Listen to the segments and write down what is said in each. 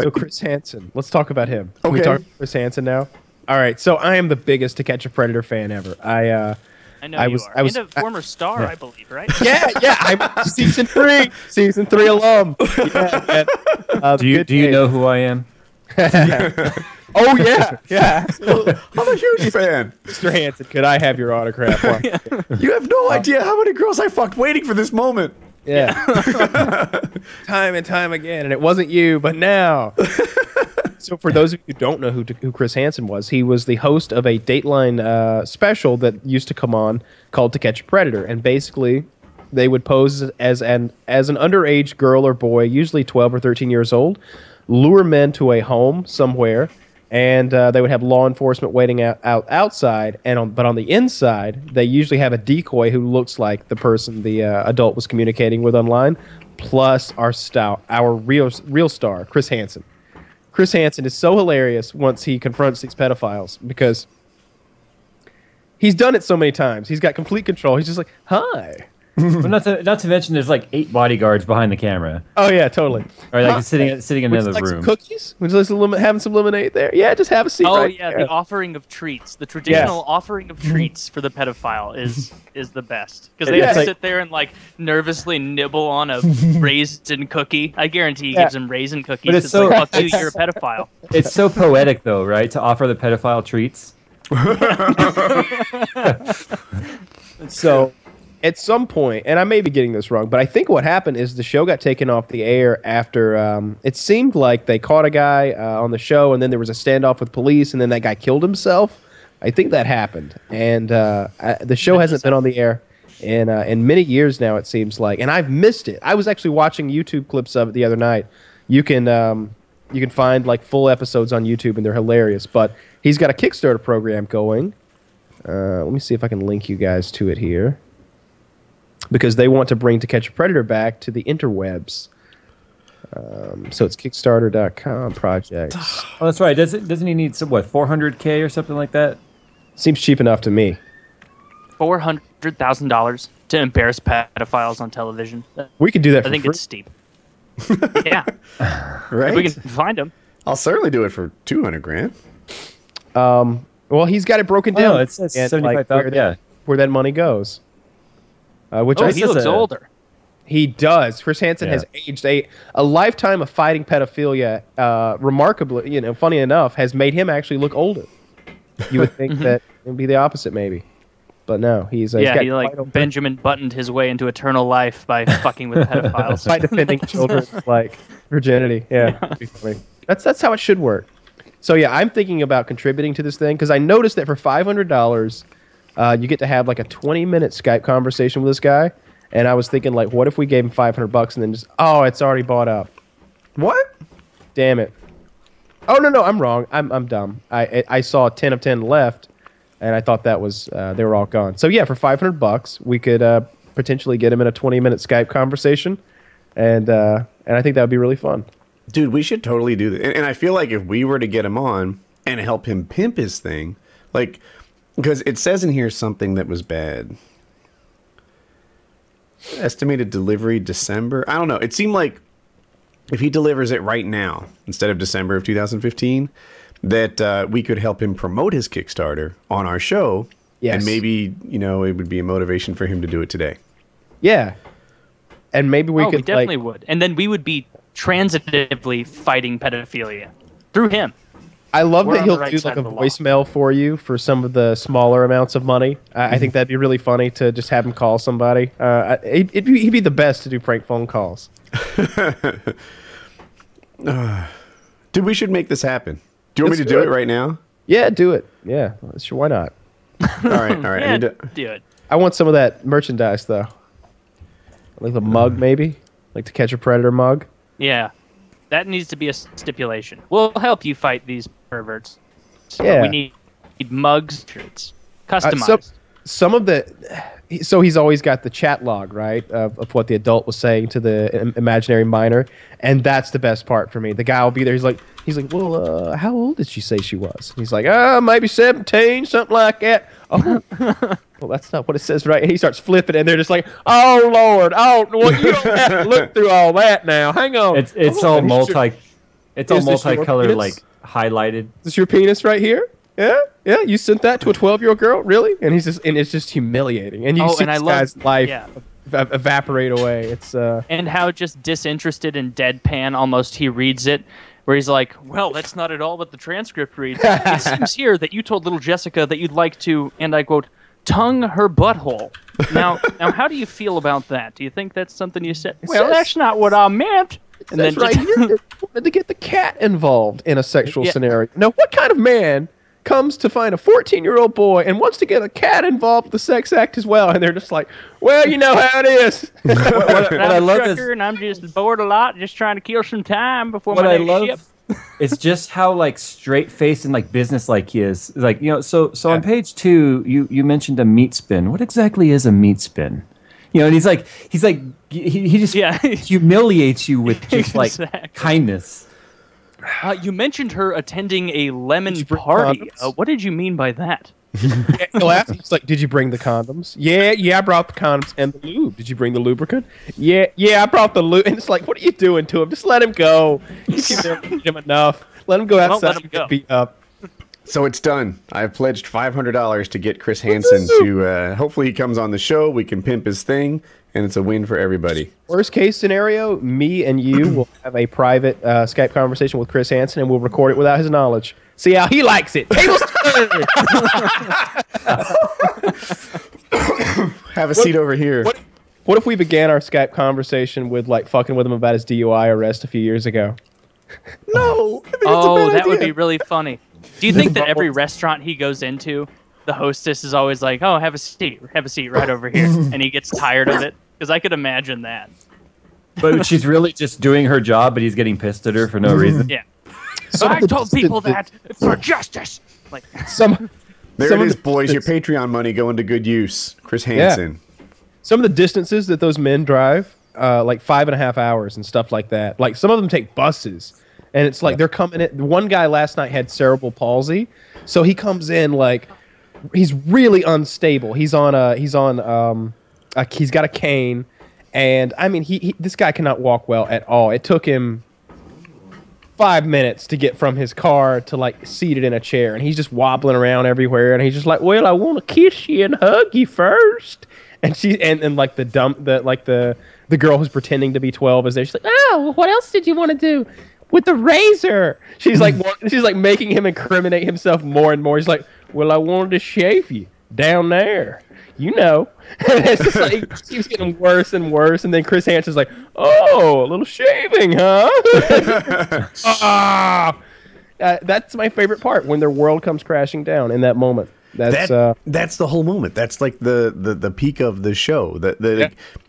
So Chris Hansen. Let's talk about him. Can Okay. we talk about Chris Hansen now? All right. So I am the biggest To Catch a Predator fan ever. I know I you was- are. I was- and a former star, I believe, right? Yeah, I'm season 3 alum. Yeah, man. Do you Good days. know who I am? Oh yeah. I'm a huge fan. Mr. Hansen, could I have your autograph? You have no idea how many girls I fucked waiting for this moment. Yeah. Time and time again, and it wasn't you, but now. So for those of you who don't know who Chris Hansen was, he was the host of a Dateline special that used to come on called To Catch a Predator, and basically they would pose as an underage girl or boy, usually 12 or 13 years old, lure men to a home somewhere, and they would have law enforcement waiting outside, but on the inside, they usually have a decoy who looks like the person the adult was communicating with online, plus our real star, Chris Hansen. Chris Hansen is so hilarious once he confronts these pedophiles because he's done it so many times. He's got complete control. He's just like, hi. Well, not to mention, there's like 8 bodyguards behind the camera, Oh, yeah, totally. or like sitting in Would you another like some room. cookies? Would you like having some lemonade there? Yeah, just have a seat Oh right yeah, there. the offering of treats, the traditional offering of treats for the pedophile is the best because they Yeah. have to It's sit there and like nervously nibble on a raisin cookie. I guarantee he Yeah. gives them raisin cookies. But it's It's so- like, fuck you, you're a pedophile. It's so poetic, though, right? To offer the pedophile treats. So, at some point, and I may be getting this wrong, but I think what happened is the show got taken off the air after it seemed like they caught a guy on the show, and then there was a standoff with police, and then that guy killed himself. I think that happened, and the show hasn't been on the air in many years now. It seems like, and I've missed it. I was actually watching YouTube clips of it the other night. You can find like full episodes on YouTube, and they're hilarious. But he's got a Kickstarter program going. Let me see if I can link you guys to it here. Because they want to bring To Catch a Predator back to the interwebs. So it's Kickstarter.com projects. Oh, that's right. Doesn't he need some, what, 400K or something like that? Seems cheap enough to me. $400,000 to embarrass pedophiles on television. We could do that for I think free. it's steep. Yeah, Right? if we can find them. I'll certainly do it for 200 grand. Well, he's got it broken Oh, down. no, it's and, 75,000. Yeah. where that money goes. Which Oh, I he says looks a- older. He does. Chris Hansen Yeah. has aged a lifetime of fighting pedophilia. Remarkably, funny enough, has made him actually look older. You would think that it would be the opposite, maybe, but no. He's Yeah, got he like quite a- Benjamin buttoned his way into eternal life by fucking with pedophiles. by defending children's like virginity. Yeah, that'd be funny. That's how it should work. So yeah, I'm thinking about contributing to this thing because I noticed that for $500, you get to have like a 20-minute Skype conversation with this guy. And I was thinking, like, what if we gave him $500 and then just, oh, it's already bought up. What? Damn it. Oh, no, I'm wrong. I'm dumb. I saw 10 of 10 left, and I thought that was, they were all gone. So, yeah, for $500, we could potentially get him in a 20-minute Skype conversation, and I think that would be really fun. Dude, we should totally do that. And I feel like if we were to get him on and help him pimp his thing, like, because it says in here something that was bad. Estimated delivery December. I don't know. It seemed like if he delivers it right now instead of December of 2015, that we could help him promote his Kickstarter on our show. Yes. And maybe, it would be a motivation for him to do it today. Yeah. And maybe we we could, definitely like, would. And then we would be transitively fighting pedophilia through him. I love We're that on he'll the right do side like a of the law. voicemail for you for some of the smaller amounts of money. I think that'd be really funny to just have him call somebody. He'd be the best to do prank phone calls. Dude, we should make this happen. Do you want me Let's to do do it it. right now? Yeah, do it. Yeah, sure. Why not? All right. I Yeah, need to... do it. I want some of that merchandise though, like the mug maybe, like To Catch a Predator mug. Yeah. That needs to be a stipulation. We'll help you fight these perverts. So Yeah. we need mugs, shirts, customized. Some of the, so he's always got the chat log, right, of what the adult was saying to the imaginary minor, and that's the best part for me. The guy will be there. He's like, well, how old did she say she was? He's like, maybe 17, something like that. Oh, well, that's not what it says, right? And he starts flipping, and they're just like, oh Lord, well, you don't have to look through all that now. Hang on. It's Oh, all and he's just- It's all Is this your multicolored, penis? like highlighted. Is this your penis right here? Yeah, yeah. You sent that to a 12-year-old girl, really? And it's just humiliating. And you see and I this love- guy's life yeah. evaporate away. It's And how just disinterested and deadpan almost he reads it, where he's like, well, that's not at all what the transcript reads. It seems here that you told little Jessica that you'd like to, and I quote, tongue her butthole. Now, how do you feel about that? Do you think that's something you said? Well, says- that's not what I meant. And that's right here. They wanted to get the cat involved in a sexual scenario. Now, what kind of man comes to find a 14-year-old boy and wants to get a cat involved with the sex act as well? And they're just like, well, you know how it is. What I I'm a love trucker, is and I'm just bored a lot, just trying to kill some time before what my I next love ship. is just how like straight faced and like business like he is. Like, you know, so on page 2, you mentioned a meat spin. What exactly is a meat spin? You know, and he's like he just humiliates you with just like Exactly. kindness. You mentioned her attending a lemon Did you bring party. condoms? What did you mean by that? He'll ask him, it's like, did you bring the condoms? Yeah, I brought the condoms and the lube. Did you bring the lubricant? Yeah, I brought the lube. And it's like, what are you doing to him? Just let him go. You can feed him enough. Let him go Don't outside let him and go. get beat up. So it's done. I've pledged $500 to get Chris Hansen to. Hopefully, he comes on the show. We can pimp his thing, and it's a win for everybody. Worst case scenario, me and you will have a private Skype conversation with Chris Hansen, and we'll record it without his knowledge. See how he likes it. Tables turn. Have a seat over here. What if we began our Skype conversation with like fucking with him about his DUI arrest a few years ago? No. I think it's a Oh, bad that would idea. be really funny. Do you think that every restaurant he goes into, the hostess is always like, "Oh, have a seat right over here," and he gets tired of it? Because I could imagine that. But she's really just doing her job, but he's getting pissed at her for no reason. Yeah. Some I of the- told people that for justice. Like, Some There some it of is, the- boys. Your Patreon money going to good use. Chris Hansen. some of the distances that those men drive, like 5.5 hours and stuff like that. Like some of them take buses, and it's like they're coming in. One guy last night had cerebral palsy, so he comes in like he's really unstable. He's got a cane, and I mean this guy cannot walk well at all. It took him 5 minutes to get from his car to like seated in a chair, and he's just wobbling around everywhere, and he's just like, well, I want to kiss you and hug you first. And she and like the girl who's pretending to be 12 is there. She's like, oh, well, what else did you want to do with the razor? She's like making him incriminate himself more and more. He's like, well, I wanted to shave you down there, you know. And it's just like it keeps getting worse and worse. And then Chris Hansen's like, oh, a little shaving, huh? That's my favorite part, when their world comes crashing down in that moment. That's the whole moment. That's like the peak of the show.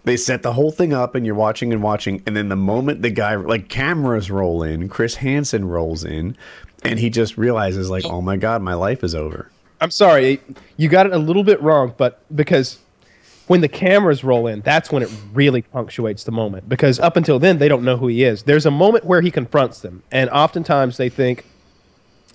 They set the whole thing up, and you're watching, and then the moment the guy, like, cameras roll in, Chris Hansen rolls in, and he just realizes, like, oh my god, my life is over. I'm sorry, you got it a little bit wrong, but because when the cameras roll in, that's when it really punctuates the moment. Because up until then, they don't know who he is. There's a moment where he confronts them, and oftentimes they think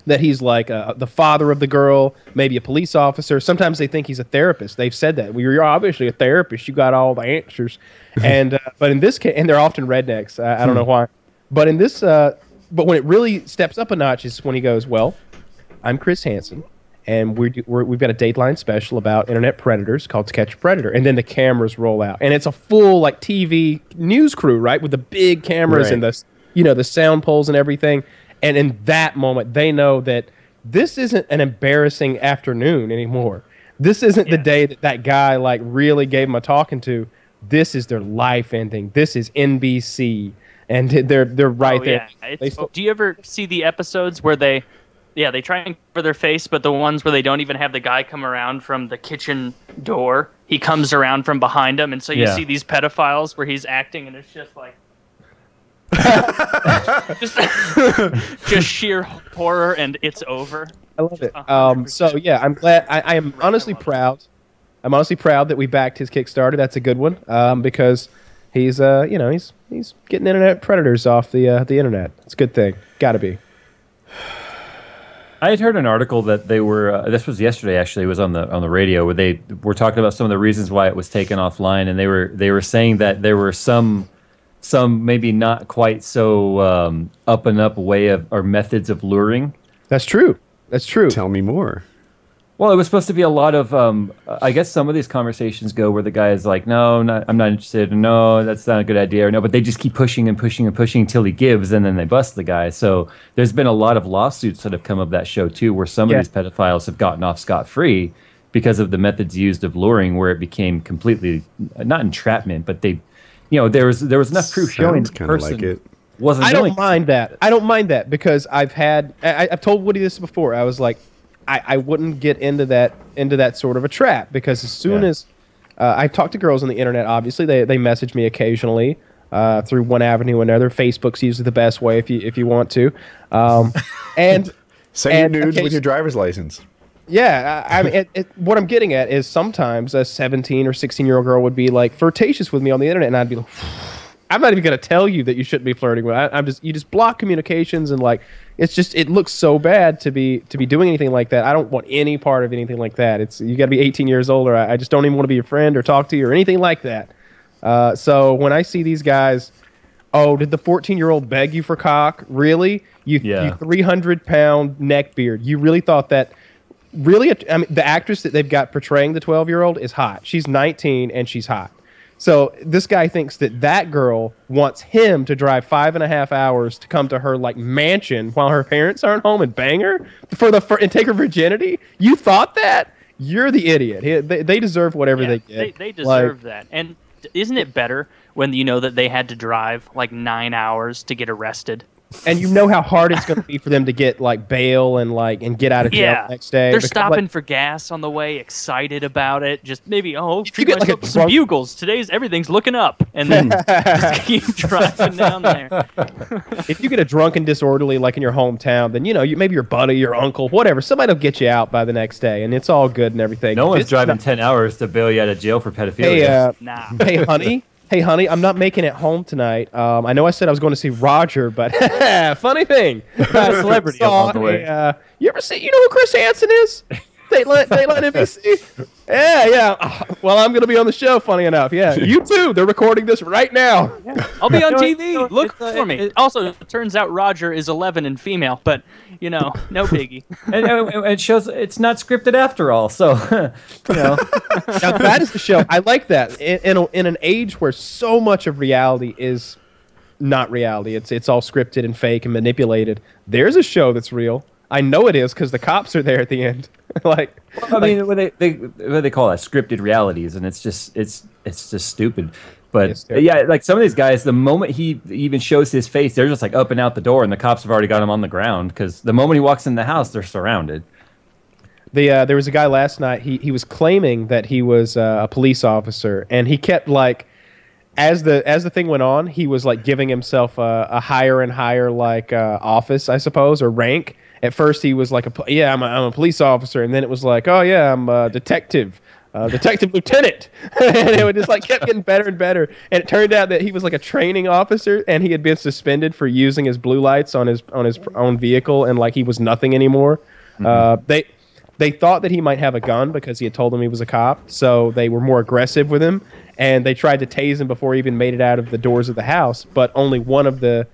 that he's like the father of the girl, maybe a police officer. Sometimes they think he's a therapist. They've said that. Well, you're obviously a therapist. You got all the answers. And but in this case, and they're often rednecks. I don't know why. But in this, but when it really steps up a notch is when he goes, well, I'm Chris Hansen, and we've got a Dateline special about internet predators called To Catch a Predator. And then the cameras roll out, and it's a full like TV news crew, right, with the big cameras and the sound poles and everything. And in that moment, they know that this isn't an embarrassing afternoon anymore. This isn't the day that guy like really gave them a talking to. This is their life ending. This is NBC, and they're right there. Do you ever see the episodes where they try and cover their face, but the ones where they don't even have the guy come around from the kitchen door? He comes around from behind them, and so you see these pedophiles where he's acting, and it's just like. just sheer horror, and it's over. I love it. So yeah, I'm glad. I am honestly proud. I'm honestly proud that we backed his Kickstarter. That's a good one because he's he's getting internet predators off the internet. It's a good thing. Got to be. I had heard an article that they were. This was yesterday, actually. It was on the radio where they were talking about some of the reasons why it was taken offline, and they were saying that there were some some maybe not quite so up and up way of or methods of luring. That's true. That's true. Tell me more. Well, it was supposed to be a lot of, I guess some of these conversations go where the guy is like, no, I'm not interested, or no, that's not a good idea, or no, but they just keep pushing and pushing and pushing until he gives, and then they bust the guy. So there's been a lot of lawsuits that have come of that show, too, where some of these pedophiles have gotten off scot-free because of the methods used of luring, where it became completely, not entrapment, but they, there was enough proof showing the person like it. wasn't I don't mind that. I don't mind that because I've told Woody this before. I was like, I wouldn't get into that sort of a trap because as soon as I talk to girls on the internet, obviously they message me occasionally through one avenue or another. Facebook's usually the best way if you want to, and send you nudes with your driver's license. Yeah, I mean, what I'm getting at is sometimes a 17 or 16-year-old girl would be like flirtatious with me on the internet, and I'd be like, I'm not even going to tell you that you shouldn't be flirting with. You just block communications, and like it looks so bad to be doing anything like that. I don't want any part of anything like that. You got to be 18 years old, or I just don't even want to be your friend or talk to you or anything like that. So when I see these guys, oh, did the 14-year-old beg you for cock? Really? You 300-pound neckbeard. You really thought that? Really, I mean, the actress that they've got portraying the 12-year-old is hot. She's 19 and she's hot. So this guy thinks that girl wants him to drive 5.5 hours to come to her like mansion while her parents aren't home and bang her and take her virginity. You thought that? You're the idiot. They deserve whatever they get. They deserve that. And isn't it better when you know that they had to drive like 9 hours to get arrested? And you know how hard it's going to be for them to get like bail and get out of jail the next day. They're stopping for gas on the way, excited about it. Just maybe, if you get like some bugles. Everything's looking up, and then just keep driving down there. If you get a drunk and disorderly like in your hometown, then maybe your buddy, your uncle, whatever, somebody will get you out by the next day, and it's all good and everything. No one's driving 10 hours to bail you out of jail for pedophilia. Hey, honey. Hey, honey, I'm not making it home tonight. I know I said I was going to see Roger, but funny thing. Celebrity along the way. You ever see, you know who Chris Hansen is? Dateline NBC? Yeah. Well, I'm going to be on the show, funny enough. Yeah, you too. They're recording this right now. Yeah. I'll be on TV. Look for me. Also, it turns out Roger is 11 and female, but, no biggie. and it shows it's not scripted after all, so, Now, that is the show. I like that. In an age where so much of reality is not reality, it's all scripted and fake and manipulated, there's a show that's real. I know it is because the cops are there at the end. What they call that scripted realities, and it's just stupid. But yeah, like some of these guys, the moment he even shows his face, they're just like up and out the door, and the cops have already got him on the ground because the moment he walks in the house, they're surrounded. There was a guy last night. He was claiming that he was a police officer, and he kept like. As the thing went on, he was like giving himself a higher and higher office, I suppose, or rank. At first, he was like, I'm a police officer, and then it was like, oh yeah, I'm a detective lieutenant, and it just kept getting better and better. And it turned out that he was like a training officer, and he had been suspended for using his blue lights on his own vehicle, and he was nothing anymore. Mm-hmm. They thought that he might have a gun because he had told them he was a cop, so they were more aggressive with him, and they tried to tase him before he even made it out of the doors of the house, but only one of the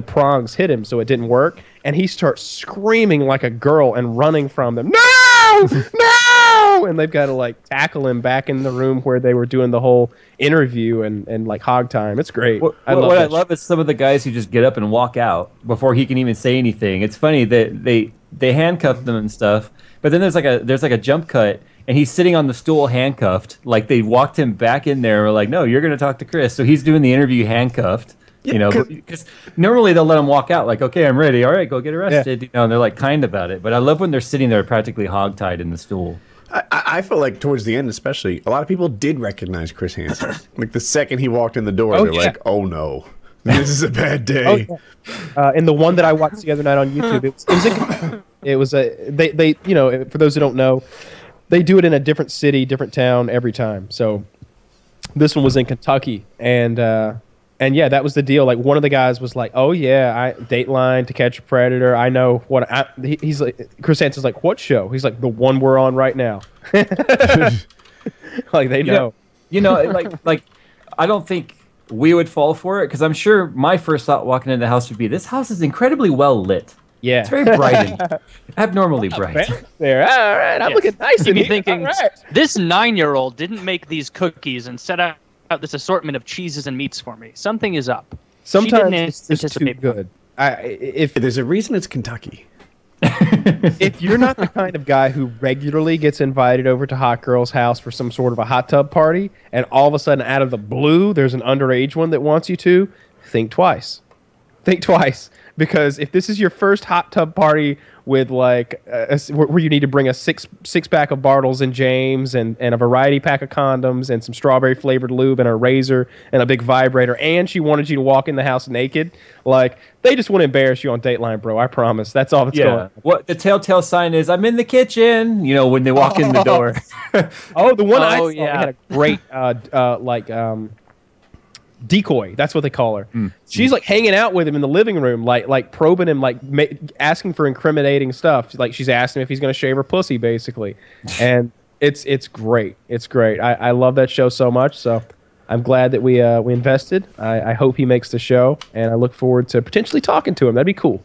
prongs hit him, so it didn't work, and he starts screaming like a girl and running from them. No! No! And they've got to tackle him back in the room where they were doing the whole interview and hog time. It's great. What I love is some of the guys who just get up and walk out before he can even say anything. It's funny that they handcuff them and stuff, but then there's a jump cut, and he's sitting on the stool handcuffed. Like they walked him back in there. We're like, no, you're going to talk to Chris. So he's doing the interview handcuffed. Yeah, because normally they'll let him walk out like, okay, I'm ready. All right, go get arrested. Yeah. And they're kind about it. But I love when they're sitting there practically hogtied in the stool. I feel like towards the end, especially, a lot of people did recognize Chris Hansen. The second he walked in the door, they're like, oh no, this is a bad day. Oh, yeah. And the one that I watched the other night on YouTube, they for those who don't know, they do it in a different city, different town every time. So this one was in Kentucky, and yeah, that was the deal. One of the guys was like, "Oh yeah, Dateline, To Catch a Predator. I know what." He's like, Chris Hansen's like, "What show?" He's like, "The one we're on right now." They know. I don't think we would fall for it, because I'm sure my first thought walking into the house would be, this house is incredibly well lit. Yeah. It's very bright and abnormally bright. There. All right. I'm looking nice You'd in be here. thinking, All right. this 9-year-old didn't make these cookies and set out this assortment of cheeses and meats for me. Something is up. Sometimes didn't it's just too anticipate good. If There's a reason it's Kentucky. if you're not the kind of guy who regularly gets invited over to Hot Girl's house for some sort of a hot tub party, and all of a sudden, out of the blue, there's an underage one that wants you to, think twice. Think twice. Because if this is your first hot tub party with like where you need to bring a six pack of Bartles and James and a variety pack of condoms and some strawberry flavored lube and a razor and a big vibrator, and she wanted you to walk in the house naked, like they just want to embarrass you on Dateline, bro. I promise. That's all that's going on. What the telltale sign is, I'm in the kitchen, you know, when they walk in the door. Oh, the one I saw yeah. had a great decoy. That's what they call her. She's like hanging out with him in the living room, like probing him, like asking for incriminating stuff. Like she's asking him if he's going to shave her pussy, basically. And it's great. It's great. I love that show so much. So I'm glad that we invested. I hope he makes the show, and I look forward to potentially talking to him. That'd be cool.